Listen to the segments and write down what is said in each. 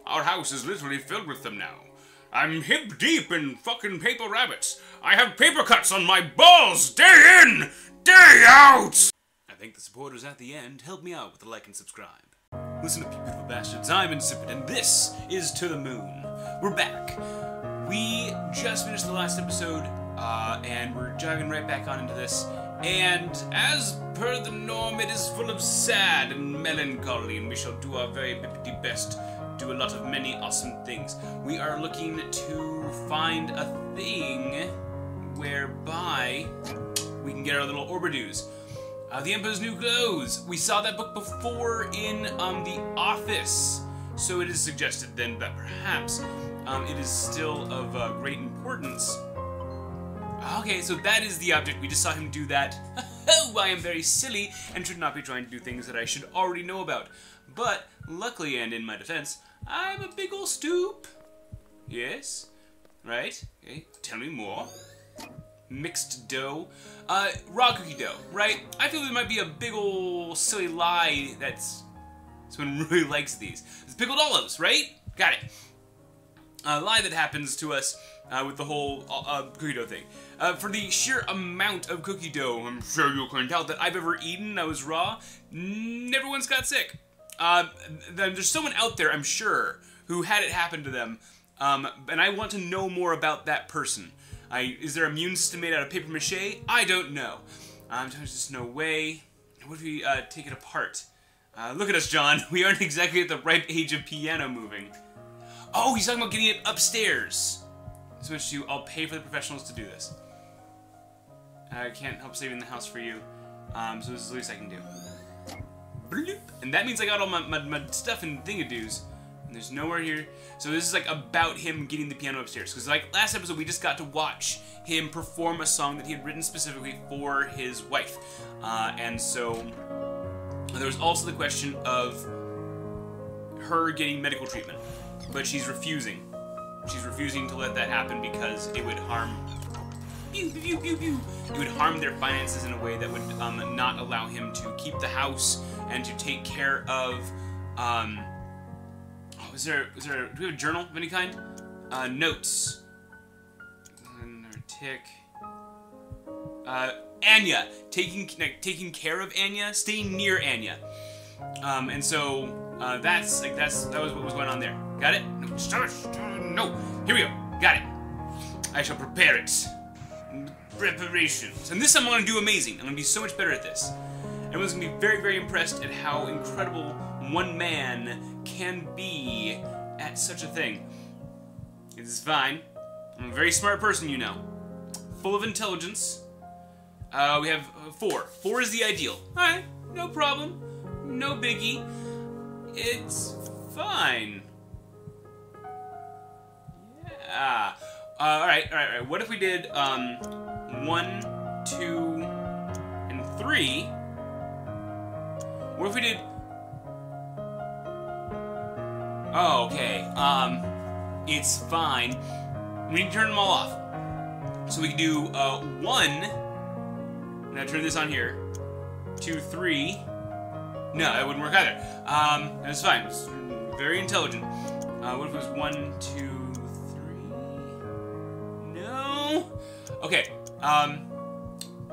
Our house is literally filled with them now. I'm hip deep in fucking paper rabbits. I have paper cuts on my balls day in, day out! I think the supporters at the end help me out with a like and subscribe. Listen up, you beautiful bastards. I'm Insipid, and this is To the Moon. We're back. We just finished the last episode, and we're jogging right back on into this. And as per the norm, it is full of sad and melancholy, and we shall do our very bippity best, do a lot of many awesome things. We are looking to find a thing whereby we can get our little Orbidoos. The Emperor's New Clothes. We saw that book before in The Office, so it is suggested then that perhaps it is still of great importance. Okay, so that is the object. We just saw him do that. Oh, I am very silly and should not be trying to do things that I should already know about. But, luckily and in my defense, I'm a big ol' stoop. Yes? Right? Okay, tell me more. Mixed dough. Raw cookie dough, right? I feel there might be a big ol' silly lie that's... someone really likes these. It's pickled olives, right? Got it. A lie that happens to us with the whole cookie dough thing. For the sheer amount of cookie dough, I'm sure you can tell, that I've ever eaten that was raw, never once got sick. There's someone out there, I'm sure, who had it happen to them, and I want to know more about that person. Is their immune system made out of paper mache? I don't know. There's just no way. What if we take it apart? Look at us, John. We aren't exactly at the ripe age of piano moving. Oh, he's talking about getting it upstairs. So I'll pay for the professionals to do this. I can't help saving the house for you. So this is the least I can do. Bloop. And that means I got all my stuff in thingadoos. And there's nowhere here. So this is like about him getting the piano upstairs. Because like last episode we just got to watch him perform a song that he had written specifically for his wife. And so there was also the question of her getting medical treatment. But she's refusing. She's refusing to let that happen because it would harm... Pew, pew, pew, pew. It would harm their finances in a way that would not allow him to keep the house and to take care of... do we have a journal of any kind? Notes. Tick. Anya. Taking care of Anya. Staying near Anya. And so... that was what was going on there. Got it? No. Here we go. Got it. I shall prepare it. Preparations. And this time I'm going to do amazing. I'm going to be so much better at this. Everyone's going to be very, very impressed at how incredible one man can be at such a thing. This is fine. I'm a very smart person, you know. Full of intelligence. We have 4. 4 is the ideal. Alright, no problem. No biggie. It's fine. Yeah. Alright. What if we did, 1, 2, and 3? What if we did... Oh, okay. It's fine. We need to turn them all off. So we can do, 1. And I turn this on here. 2, 3. No, that wouldn't work either. That's fine. It's very intelligent. What if it was 1, 2, 3? No. Okay.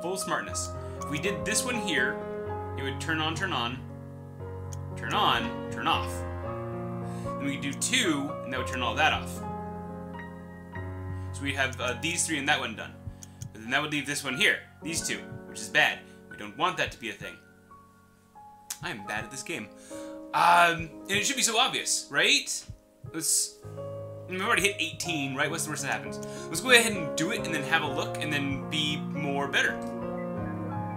Full smartness. If we did this one here, it would turn on, turn on, turn on, turn off. Then we could do 2, and that would turn all that off. So we'd have these 3 and that one done. But then that would leave this one here. These 2, which is bad. We don't want that to be a thing. I am bad at this game. And it should be so obvious, right? We've already hit 18, right? What's the worst that happens? Let's go ahead and do it and then have a look and then be more better.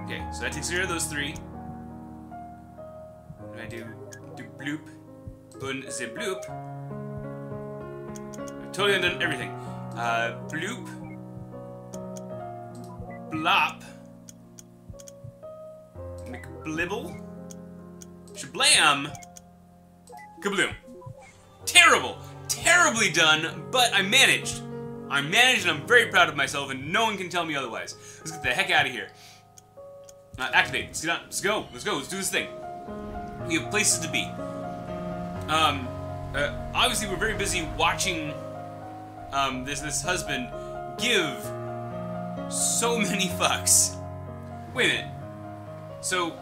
Okay, so that takes care of those 3. What do I do? Do bloop. Und the bloop. I've totally undone everything. Bloop. Blop. McBlibble. Shablam! Kabloom. Terrible! Terribly done, but I managed. I managed and I'm very proud of myself and no one can tell me otherwise. Let's get the heck out of here. Activate. Let's get on. Let's go. Let's go. Let's do this thing. We have places to be. Obviously we're very busy watching, this husband give so many fucks. Wait a minute. So,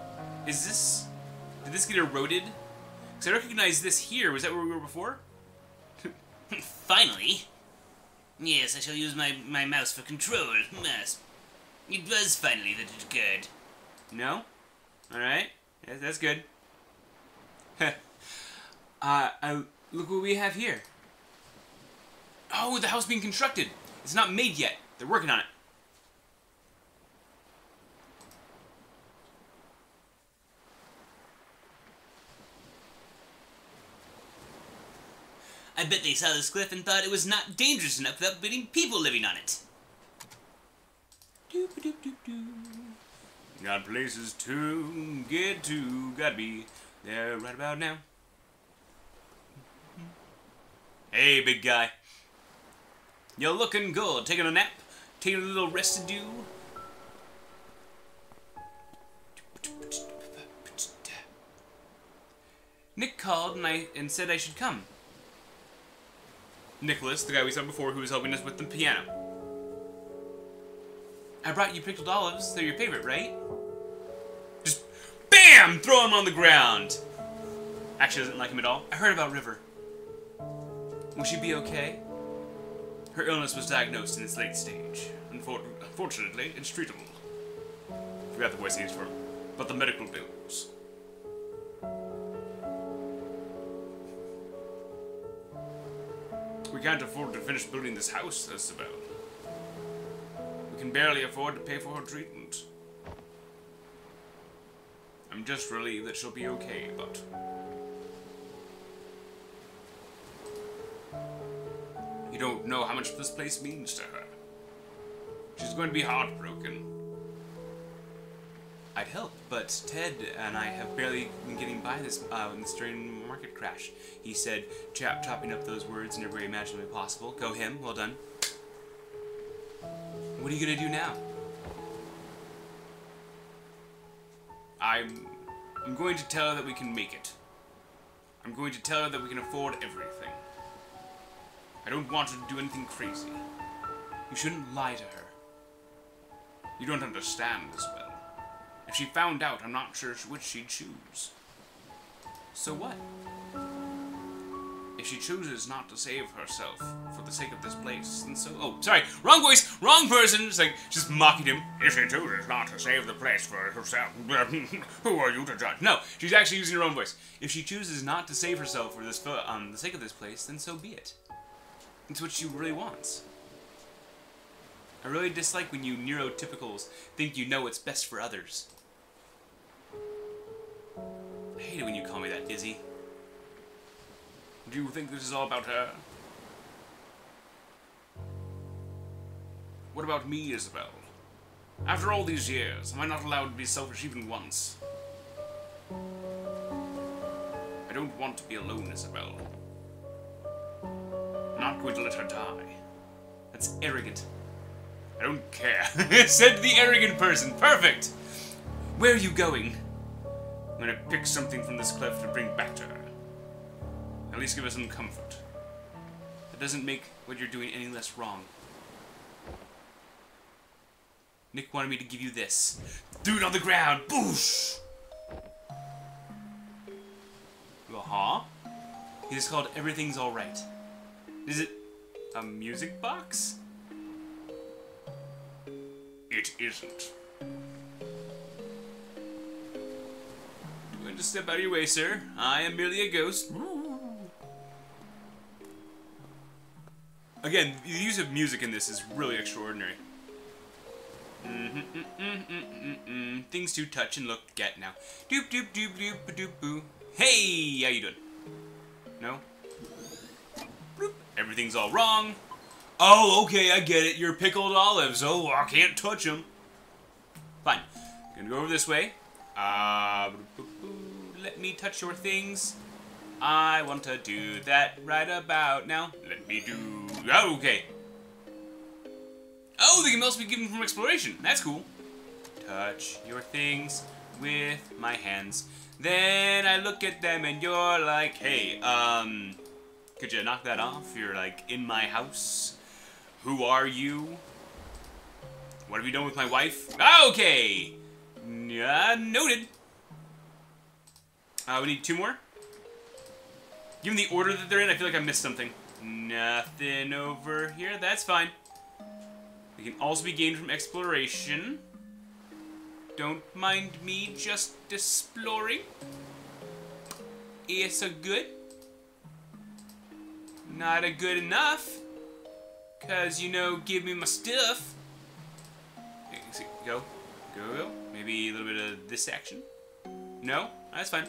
did this get eroded? Because I recognize this here. Was that where we were before? Finally. Yes, I shall use my mouse for control. Yes. It was finally that it occurred. No? Alright. That's good. Look what we have here. Oh, the house being constructed. It's not made yet. They're working on it. I bet they saw this cliff and thought it was not dangerous enough without putting people living on it. Got places to get to. Gotta be there right about now. Hey, big guy. You're looking good. Taking a nap? Taking a little rest to do? Nick called and said I should come. Nicholas, the guy we saw before who was helping us with the piano. I brought you pickled olives. They're your favorite, right? Just BAM! Throw him on the ground. Actually doesn't like him at all. I heard about River. Will she be okay? Her illness was diagnosed in its late stage. Unfortunately, it's treatable. Forgot the voice he used for him. But the medical bills. We can't afford to finish building this house, says Sibel. We can barely afford to pay for her treatment. I'm just relieved that she'll be okay, but... You don't know how much this place means to her. She's going to be heartbroken. I'd help, but Ted and I have barely been getting by this during market crash. He said, chopping up those words in every way imaginably possible. Go him, well done. What are you gonna do now? I'm going to tell her that we can make it. I'm going to tell her that we can afford everything. I don't want her to do anything crazy. You shouldn't lie to her. You don't understand as well. If she found out, I'm not sure which she'd choose. So what? If she chooses not to save herself for the sake of this place, then so... Oh, sorry, wrong voice, wrong person! It's like, just mocking him. If she chooses not to save the place for herself, who are you to judge? No, she's actually using her own voice. If she chooses not to save herself for the sake of this place, then so be it. It's what she really wants. I really dislike when you neurotypicals think you know what's best for others. I hate it when you call me that, Izzy. Do you think this is all about her? What about me, Isabel? After all these years, am I not allowed to be selfish even once? I don't want to be alone, Isabel. I'm not going to let her die. That's arrogant. I don't care. Said the arrogant person. Perfect! Where are you going? I'm gonna pick something from this cliff to bring back to her. At least give her some comfort. That doesn't make what you're doing any less wrong. Nick wanted me to give you this. Threw it on the ground. Boosh! Uh-huh. It is called Everything's Alright. Is it a music box? It isn't. Going to step out of your way, sir. I am merely a ghost. Again, the use of music in this is really extraordinary. Things to touch and look at now. Doop doop doop doop doop boo. Hey, how you doing? No? Bloop. Everything's all wrong. Oh, okay, I get it. You're pickled olives. Oh, I can't touch them. Fine. Gonna go over this way. Let me touch your things. I want to do that right about now. Let me do... Oh, okay. Oh, they can also be given from exploration. That's cool. Touch your things with my hands. Then I look at them and you're like, hey, Could you knock that off? You're like in my house. Who are you? What have you done with my wife? Okay! Noted. We need 2 more. Given the order that they're in, I feel like I missed something. Nothing over here. That's fine. They can also be gained from exploration. Don't mind me just exploring. It's a good. Not a good enough. Cause, you know, give me my stuff. Go. Maybe a little bit of this action. No? That's fine.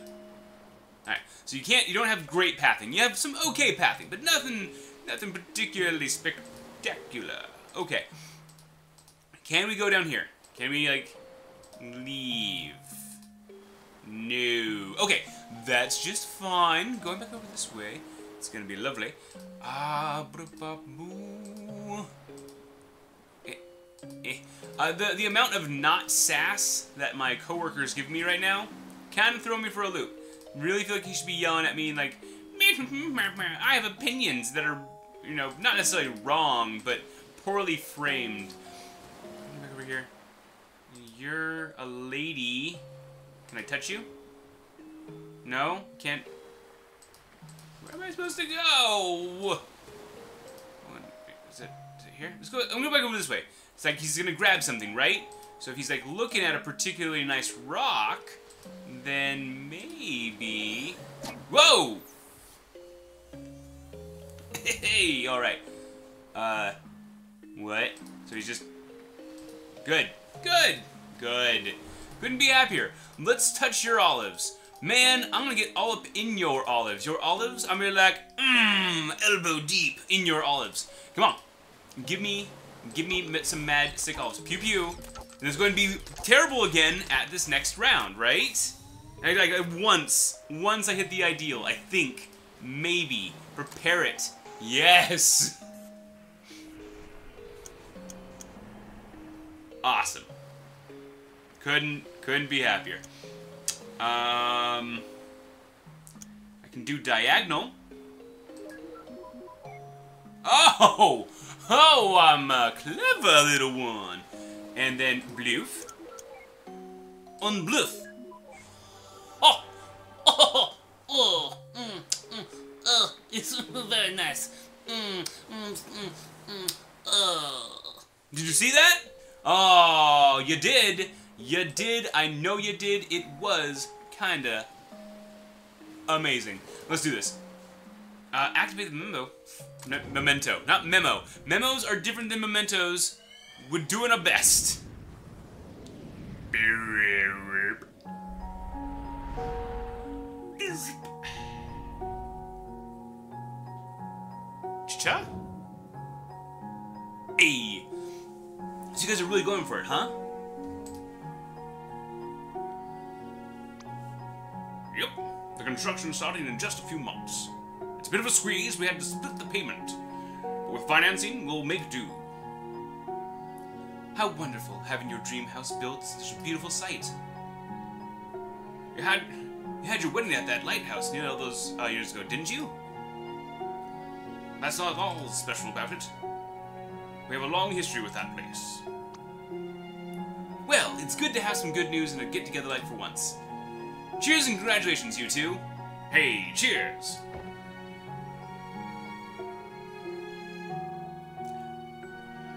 Alright, so you don't have great pathing. You have some okay pathing, but nothing particularly spectacular. Okay. Can we go down here? Can we, like, leave? No. Okay, that's just fine. Going back over this way. It's gonna be lovely. The amount of not sass that my coworkers give me right now kind of throw me for a loop. Really feel like he should be yelling at me like, I have opinions that are, you know, not necessarily wrong, but poorly framed. Back over here. You're a lady. Can I touch you? No? Can't. Where am I supposed to go? Is it here? Let's go. I'm gonna go back over this way. It's like he's gonna grab something, right? So if he's like looking at a particularly nice rock, then maybe. Whoa! Hey, all right. What? So he's just good. Couldn't be happier. Let's touch your olives. Man, I'm gonna get all up in your olives. Your olives, I'm gonna be like, elbow deep in your olives. Come on, give me some mad sick olives. Pew pew. And it's going to be terrible again at this next round, right? Once I hit the ideal, I think, maybe, prepare it. Yes. Awesome. Couldn't be happier. I can do diagonal. Oh, I'm a clever little one. And then bloof. Unbloof. It's very nice. Did you see that? Oh, you did. You did. I know you did. It was kinda amazing. Let's do this. Activate the memo. Memento, not memo. Memos are different than mementos. We're doing our best. Cha? Hey. So you guys are really going for it, huh? Yep. The construction's starting in just a few months. It's a bit of a squeeze, we had to split the payment. But with financing, we'll make do. How wonderful having your dream house built, such a beautiful sight. You had your wedding at that lighthouse near all those years ago, didn't you? That's not all special about it. We have a long history with that place. Well, it's good to have some good news and a get-together like for once. Cheers and congratulations, you two. Hey, cheers!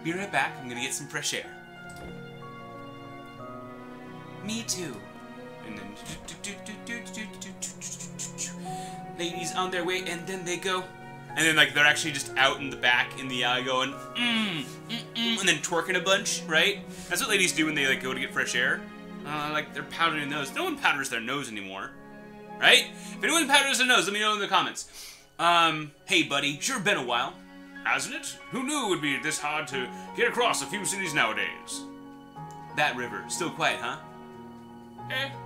Be right back, I'm gonna get some fresh air. Me too. And then ladies on their way, and then they go. And then like they're actually just out in the back in the alley going, and then twerking a bunch, right? That's what ladies do when they like go to get fresh air. Like they're powdering their nose. No one powders their nose anymore, right? If anyone powders their nose, let me know in the comments. Hey buddy, sure been a while. Hasn't it? Who knew it would be this hard to get across a few cities nowadays? That river, still quiet, huh?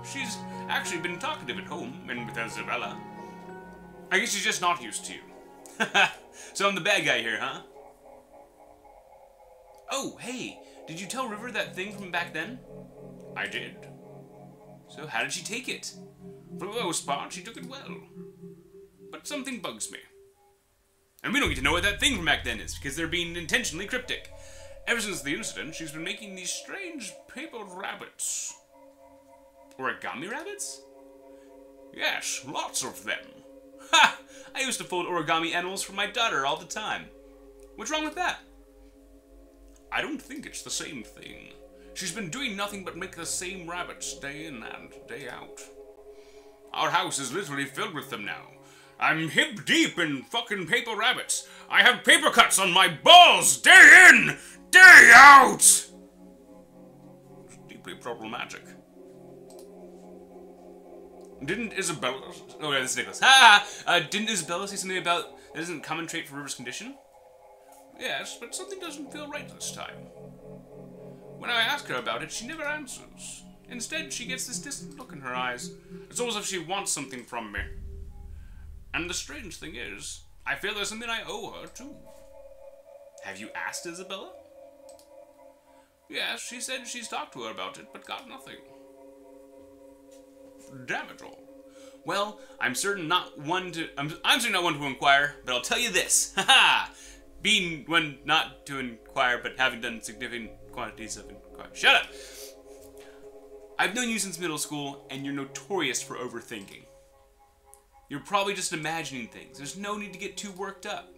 She's actually been talkative at home and with Isabella. I guess she's just not used to you. So I'm the bad guy here, huh? Oh, hey, did you tell River that thing from back then? I did. So how did she take it? For the most part, she took it well. But something bugs me. And we don't get to know what that thing from back then is, because they're being intentionally cryptic. Ever since the incident, she's been making these strange paper rabbits. Origami rabbits? Yes, lots of them. Ha! I used to fold origami animals for my daughter all the time. What's wrong with that? I don't think it's the same thing. She's been doing nothing but make the same rabbits day in and day out. Our house is literally filled with them now. I'm hip deep in fucking paper rabbits. I have paper cuts on my balls day in, day out! It's deeply problematic. Didn't Isabella... Oh, yeah, this is Nicholas. Didn't Isabella say something about that isn't a common trait for River's condition? Yes, but something doesn't feel right this time. When I ask her about it, she never answers. Instead, she gets this distant look in her eyes. It's almost as if she wants something from me. And the strange thing is, I feel there's something I owe her, too. Have you asked Isabella? Yes, she said she's talked to her about it, but got nothing. Damn it all. Well, I'm certainly not one to inquire, but I'll tell you this. Haha! Being one not to inquire, but having done significant quantities of inquiry. Shut up! I've known you since middle school, and you're notorious for overthinking. You're probably just imagining things. There's no need to get too worked up.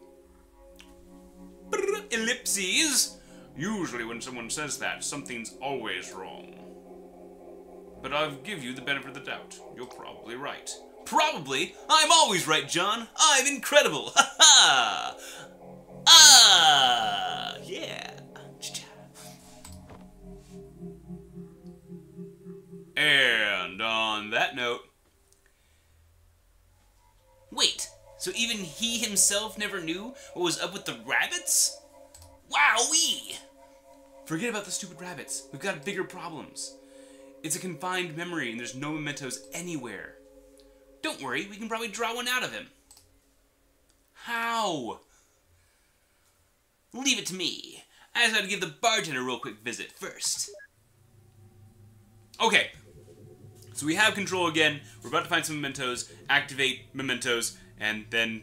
Ellipses! Usually when someone says that, something's always wrong. But I'll give you the benefit of the doubt. You're probably right. Probably? I'm always right, John. I'm incredible. Ha ha! Ah! Yeah. And on that note... Wait, so even he himself never knew what was up with the rabbits? Wowee! Forget about the stupid rabbits. We've got bigger problems. It's a confined memory and there's no mementos anywhere. Don't worry, we can probably draw one out of him. How? Leave it to me. I just gotta give the bartender a real quick visit first. Okay. So we have control again. We're about to find some mementos, activate mementos, and then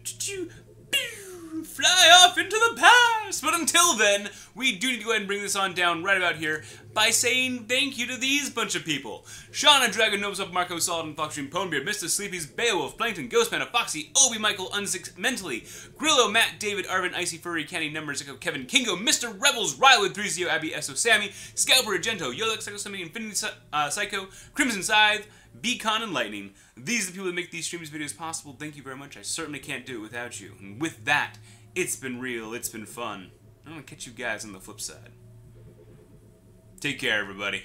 fly off into the past! But until then, we do need to go ahead and bring this on down right about here by saying thank you to these bunch of people. Shauna, Dragon, Nobusup, Marco, Solid, Foxstream, Ponebeard, Mr. Sleepy's, Beowulf, Plankton, Ghostman, Foxy, Obi, Michael, Unsix, Mentally, Grillo, Matt, David, Arvin, Icy Furry, Candy, Number, Zico, Kevin, Kingo, Mr. Rebels, Rywood, 3-0, Abby, Esso, Sammy, Scalper, Argento, Yolex, Psycho Summon, Infinity Psycho, Crimson Scythe, Beacon, and Lightning. These are the people that make these streams videos possible. Thank you very much. I certainly can't do it without you. And with that, it's been real, it's been fun. I'm gonna catch you guys on the flip side. Take care, everybody.